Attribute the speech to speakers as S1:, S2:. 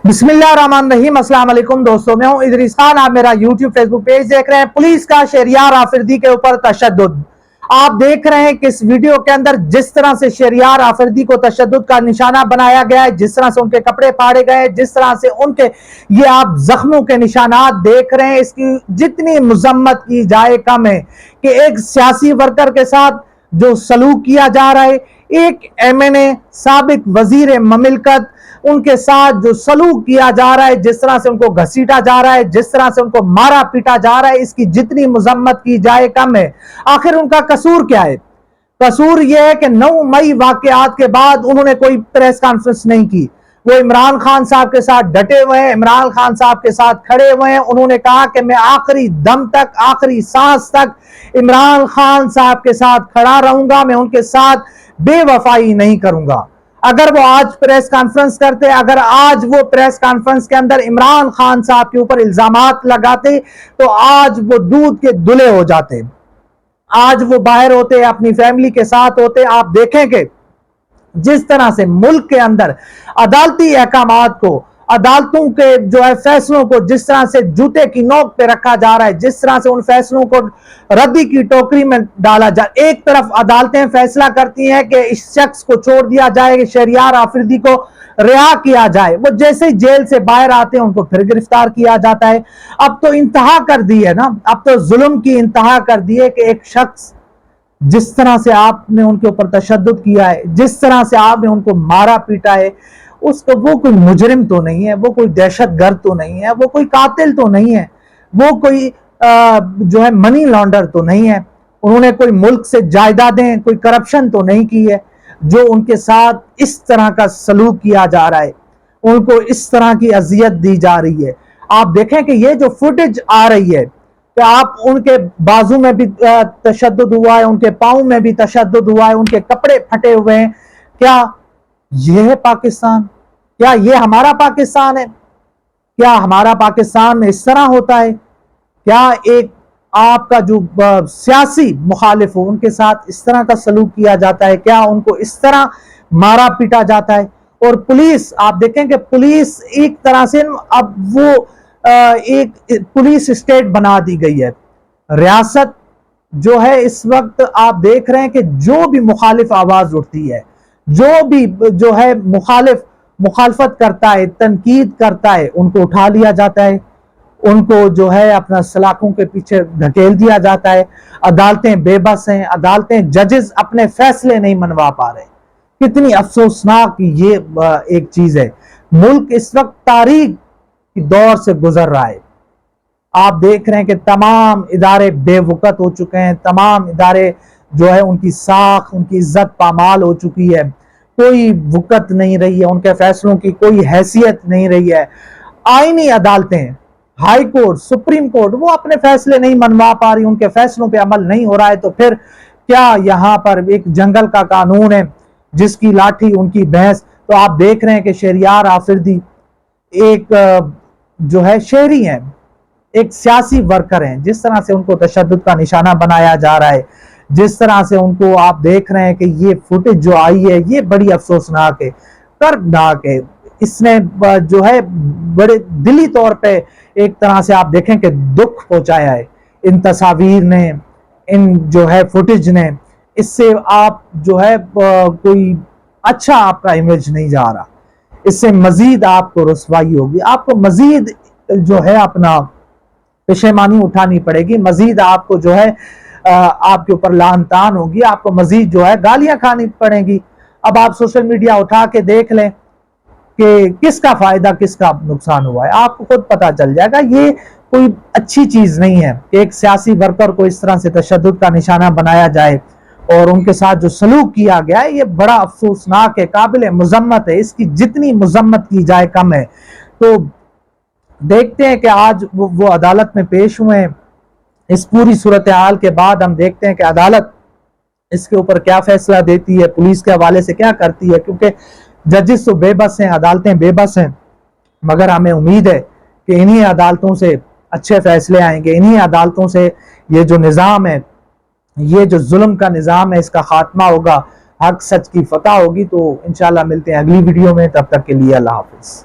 S1: बिस्मिल्लाहिर्रहमानिर्रहीम। अस्सलाम वालेकुम दोस्तों, मैं हूं इदरीस खान। आप मेरा यूट्यूब फेसबुक पेज देख रहे हैं। पुलिस का शहरियार आफरीदी के ऊपर तशद्दुद। आप देख रहे हैं कि इस वीडियो के अंदर जिस तरह से शहरियार आफरीदी को तशद्दुद का निशाना बनाया गया है, जिस तरह से उनके कपड़े फाड़े गए, जिस तरह से उनके ये आप जख्मों के निशानात देख रहे हैं, इसकी जितनी मजम्मत की जाए कम है कि एक सियासी वर्कर के साथ जो सलूक किया जा रहा है, एक MNA साबिक वजीर ममिलकत, उनके साथ जो सलूक किया जा रहा है, जिस तरह से उनको घसीटा जा रहा है, जिस तरह से उनको मारा पीटा जा रहा है, इसकी जितनी मजम्मत की जाए कम है। आखिर उनका कसूर क्या है? कसूर यह है कि 9 मई वाकयात के बाद उन्होंने कोई प्रेस कॉन्फ्रेंस नहीं की। वो इमरान खान साहब के साथ डटे हुए हैं, इमरान खान साहब के साथ खड़े हुए हैं। उन्होंने कहा कि मैं आखिरी दम तक, आखिरी सांस तक इमरान खान साहब के साथ खड़ा रहूंगा, मैं उनके साथ बेवफाई नहीं करूंगा। अगर वो आज प्रेस कॉन्फ्रेंस करते, अगर आज वो प्रेस कॉन्फ्रेंस के अंदर इमरान खान साहब के ऊपर इल्जामात लगाते, तो आज वो दूध के दुले हो जाते। आज वो बाहर होते, अपनी फैमिली के साथ होते। आप देखें कि जिस तरह से मुल्क के अंदर अदालती अहकामात को, अदालतों के जो है फैसलों को जिस तरह से जूते की नोक पे रखा जा रहा है, जिस तरह से उन फैसलों को रद्दी की टोकरी में डाला जा, एक तरफ अदालतें फैसला करती हैं कि इस शख्स को छोड़ दिया जाए, कि शहरियार आफरीदी को रिहा किया जाए, वो जैसे ही जेल से बाहर आते हैं उनको फिर गिरफ्तार किया जाता है। अब तो इंतहा कर दी है ना, अब तो जुल्म की इंतहा कर दी है कि एक शख्स जिस तरह से आपने उनके ऊपर तशद्दुद किया है, जिस तरह से आपने उनको मारा पीटा है, उसको, वो कोई मुजरिम तो नहीं है, वो कोई दहशतगर्द तो नहीं है, वो कोई कातिल तो नहीं है, वो कोई जो है मनी लॉन्डर तो नहीं है, उन्होंने कोई मुल्क से जायदादें, कोई करप्शन तो नहीं की है। जो उनके साथ इस तरह का सलूक किया जा रहा है, उनको इस तरह की अजियत दी जा रही है। आप देखें कि ये जो फुटेज आ रही है कि आप उनके बाजू में भी तशद्दुद हुआ है, उनके पाँव में भी तशद्दुद हुआ है, उनके कपड़े फटे हुए हैं। क्या ये है पाकिस्तान? क्या ये हमारा पाकिस्तान है? क्या हमारा पाकिस्तान में इस तरह होता है? क्या एक आपका जो सियासी मुखालिफ हो, उनके साथ इस तरह का सलूक किया जाता है? क्या उनको इस तरह मारा पीटा जाता है? और पुलिस, आप देखें कि पुलिस एक तरह से अब वो एक पुलिस स्टेट बना दी गई है। रियासत जो है इस वक्त आप देख रहे हैं कि जो भी मुखालिफ आवाज उठती है, जो भी जो है मुखालफत करता है, तनकीद करता है, उनको उठा लिया जाता है, उनको जो है अपना सलाखों के पीछे धकेल दिया जाता है। अदालतें बेबस हैं, अदालतें, जजेस अपने फैसले नहीं मनवा पा रहे। कितनी अफसोसनाक ये एक चीज है। मुल्क इस वक्त तारीख की दौर से गुजर रहा है। आप देख रहे हैं कि तमाम इदारे बेवकत हो चुके हैं, तमाम इदारे जो है उनकी साख, उनकी इज्जत पामाल हो चुकी है। कोई वक़्त नहीं रही है, उनके फैसलों की कोई हैसियत नहीं रही है। आईनी अदालतें, हाई कोर्ट, सुप्रीम कोर्ट, वो अपने फैसले नहीं मनवा पा रही, उनके फैसलों पे अमल नहीं हो रहा है। तो फिर क्या यहाँ पर एक जंगल का कानून है, जिसकी लाठी उनकी भैंस? तो आप देख रहे हैं कि शहरियार आफरीदी एक जो है शहरी हैं, एक सियासी वर्कर हैं। जिस तरह से उनको तशद्दुद का निशाना बनाया जा रहा है, जिस तरह से उनको आप देख रहे हैं कि ये फुटेज जो आई है, ये बड़ी अफसोसनाक है, दर्दनाक है। इसने जो है बड़े दिली तौर पे एक तरह से आप देखें कि दुख पहुंचाया है इन तस्वीर ने, इन जो है फुटेज ने। इससे आप जो है कोई अच्छा आपका इमेज नहीं जा रहा, इससे मजीद आपको रुसवाई होगी, आपको मजीद जो है अपना पेशेमानी उठानी पड़ेगी, मजीद आपको जो है आपके ऊपर लान तान होगी, आपको मजीद जो है गालियां खानी पड़ेगी। अब आप सोशल मीडिया उठा के देख लें कि किसका फायदा किसका नुकसान हुआ है, आपको खुद पता चल जाएगा। ये कोई अच्छी चीज नहीं है कि एक सियासी वर्कर को इस तरह से तशद्दुद का निशाना बनाया जाए, और उनके साथ जो सलूक किया गया है, ये बड़ा अफसोसनाक है, काबिल मजम्मत है। इसकी जितनी मजम्मत की जाए कम है। तो देखते हैं कि आज वो अदालत में पेश हुए हैं। इस पूरी सूरत हाल के बाद हम देखते हैं कि अदालत इसके ऊपर क्या फैसला देती है, पुलिस के हवाले से क्या करती है, क्योंकि जजेस तो बेबस हैं, अदालतें बेबस हैं। मगर हमें उम्मीद है कि इन्हीं अदालतों से अच्छे फैसले आएंगे, इन्हीं अदालतों से ये जो निज़ाम है, ये जो जुल्म का निज़ाम है, इसका खात्मा होगा, हक सच की फतह होगी। तो इंशाल्लाह मिलते हैं अगली वीडियो में, तब तक के लिए अल्लाह हाफिज।